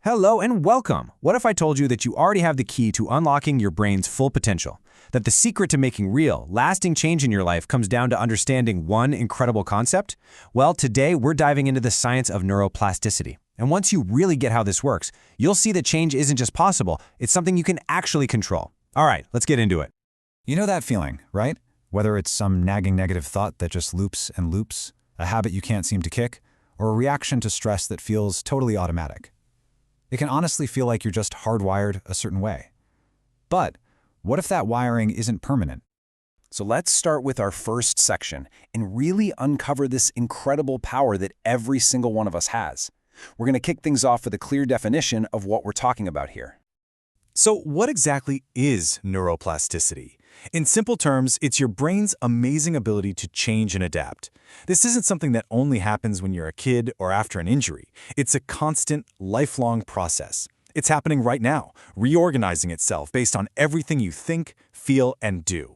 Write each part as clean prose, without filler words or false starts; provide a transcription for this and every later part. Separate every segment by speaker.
Speaker 1: Hello and welcome! What if I told you that you already have the key to unlocking your brain's full potential? That the secret to making real, lasting change in your life comes down to understanding one incredible concept? Well, today we're diving into the science of neuroplasticity. And once you really get how this works, you'll see that change isn't just possible, it's something you can actually control. All right, let's get into it.
Speaker 2: You know that feeling, right? Whether it's some nagging negative thought that just loops and loops, a habit you can't seem to kick, or a reaction to stress that feels totally automatic. It can honestly feel like you're just hardwired a certain way. But what if that wiring isn't permanent?
Speaker 1: So let's start with our first section and really uncover this incredible power that every single one of us has. We're going to kick things off with a clear definition of what we're talking about here. So what exactly is neuroplasticity? In simple terms, it's your brain's amazing ability to change and adapt. This isn't something that only happens when you're a kid or after an injury. It's a constant, lifelong process. It's happening right now, reorganizing itself based on everything you think, feel, and do.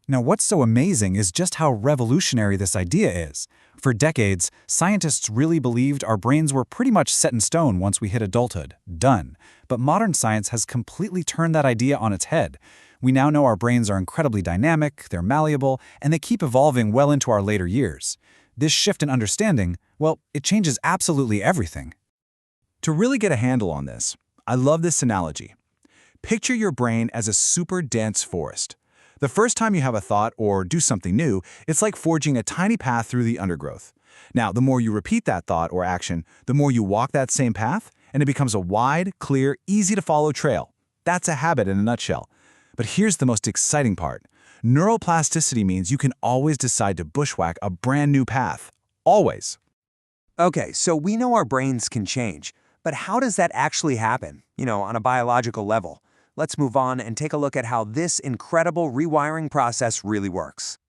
Speaker 2: Now, what's so amazing is just how revolutionary this idea is. For decades, scientists really believed our brains were pretty much set in stone once we hit adulthood. Done. But modern science has completely turned that idea on its head. We now know our brains are incredibly dynamic, they're malleable, and they keep evolving well into our later years. This shift in understanding, well, it changes absolutely everything.
Speaker 1: To really get a handle on this, I love this analogy. Picture your brain as a super dense forest. The first time you have a thought or do something new, it's like forging a tiny path through the undergrowth. Now, the more you repeat that thought or action, the more you walk that same path, and it becomes a wide, clear, easy-to-follow trail. That's a habit in a nutshell. But here's the most exciting part. Neuroplasticity means you can always decide to bushwhack a brand new path. Always.
Speaker 3: Okay, so we know our brains can change, but how does that actually happen, on a biological level? Let's move on and take a look at how this incredible rewiring process really works.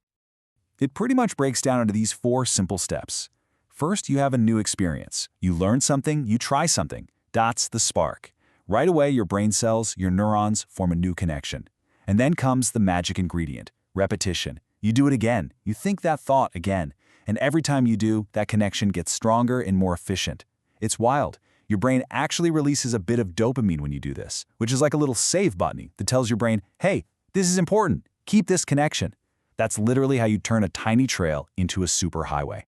Speaker 1: It pretty much breaks down into these 4 simple steps. First, you have a new experience. You learn something, you try something. That's the spark. Right away, your brain cells, your neurons, form a new connection. And then comes the magic ingredient, repetition. You do it again, you think that thought again, and every time you do, that connection gets stronger and more efficient. It's wild. Your brain actually releases a bit of dopamine when you do this, which is like a little save button that tells your brain, hey, this is important, keep this connection. That's literally how you turn a tiny trail into a superhighway.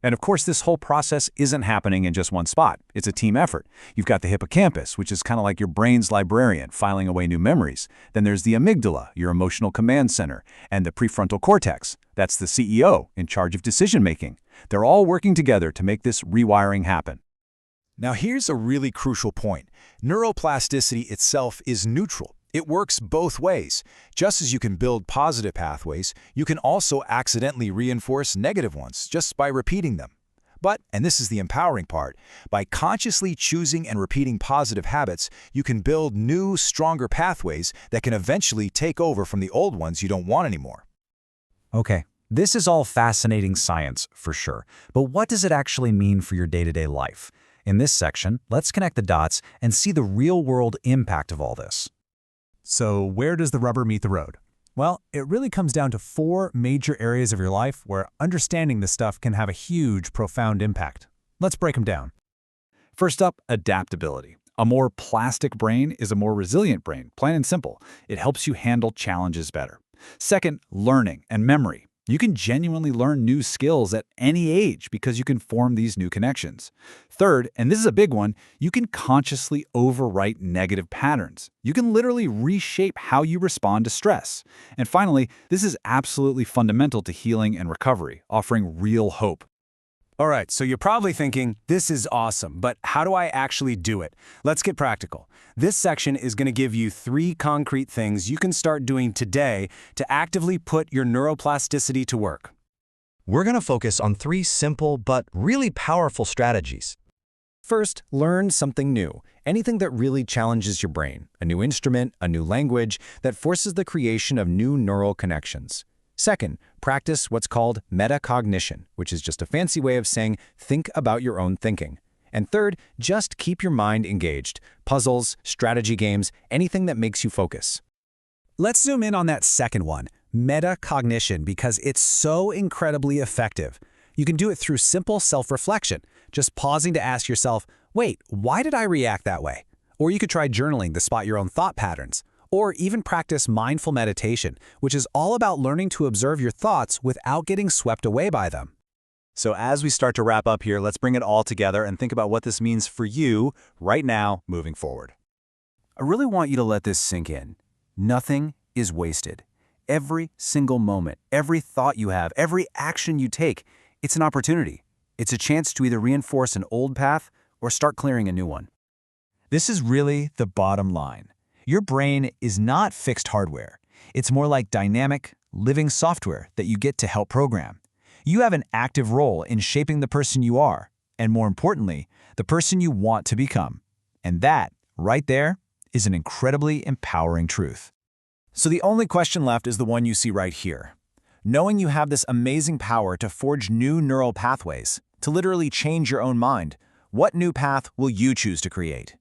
Speaker 1: And of course, this whole process isn't happening in just one spot. It's a team effort. You've got the hippocampus, which is kind of like your brain's librarian, filing away new memories. Then there's the amygdala, your emotional command center, and the prefrontal cortex. That's the CEO in charge of decision-making. They're all working together to make this rewiring happen. Now here's a really crucial point. Neuroplasticity itself is neutral. It works both ways. Just as you can build positive pathways, you can also accidentally reinforce negative ones just by repeating them. But, and this is the empowering part, by consciously choosing and repeating positive habits, you can build new, stronger pathways that can eventually take over from the old ones you don't want anymore.
Speaker 2: Okay, this is all fascinating science, for sure. But what does it actually mean for your day-to-day life? In this section, let's connect the dots and see the real-world impact of all this.
Speaker 4: So where does the rubber meet the road? Well, it really comes down to 4 major areas of your life where understanding this stuff can have a huge, profound impact. Let's break them down.
Speaker 2: First up, adaptability. A more plastic brain is a more resilient brain, plain and simple. It helps you handle challenges better. Second, learning and memory. You can genuinely learn new skills at any age because you can form these new connections. Third, and this is a big one, you can consciously overwrite negative patterns. You can literally reshape how you respond to stress. And finally, this is absolutely fundamental to healing and recovery, offering real hope.
Speaker 1: All right, so you're probably thinking, this is awesome, but how do I actually do it? Let's get practical. This section is going to give you 3 concrete things you can start doing today to actively put your neuroplasticity to work.
Speaker 5: We're going to focus on 3 simple but really powerful strategies.
Speaker 1: First, learn something new. Anything that really challenges your brain. A new instrument, a new language that forces the creation of new neural connections. Second, practice what's called metacognition, which is just a fancy way of saying think about your own thinking. And third, just keep your mind engaged. Puzzles, strategy games, anything that makes you focus.
Speaker 4: Let's zoom in on that second one, metacognition, because it's so incredibly effective. You can do it through simple self-reflection, just pausing to ask yourself, wait, why did I react that way? Or you could try journaling to spot your own thought patterns, or even practice mindful meditation, which is all about learning to observe your thoughts without getting swept away by them.
Speaker 1: So as we start to wrap up here, let's bring it all together and think about what this means for you right now moving forward. I really want you to let this sink in. Nothing is wasted. Every single moment, every thought you have, every action you take, it's an opportunity. It's a chance to either reinforce an old path or start clearing a new one.
Speaker 2: This is really the bottom line. Your brain is not fixed hardware. It's more like dynamic, living software that you get to help program. You have an active role in shaping the person you are, and more importantly, the person you want to become. And that, right there, is an incredibly empowering truth.
Speaker 1: So the only question left is the one you see right here. Knowing you have this amazing power to forge new neural pathways, to literally change your own mind, what new path will you choose to create?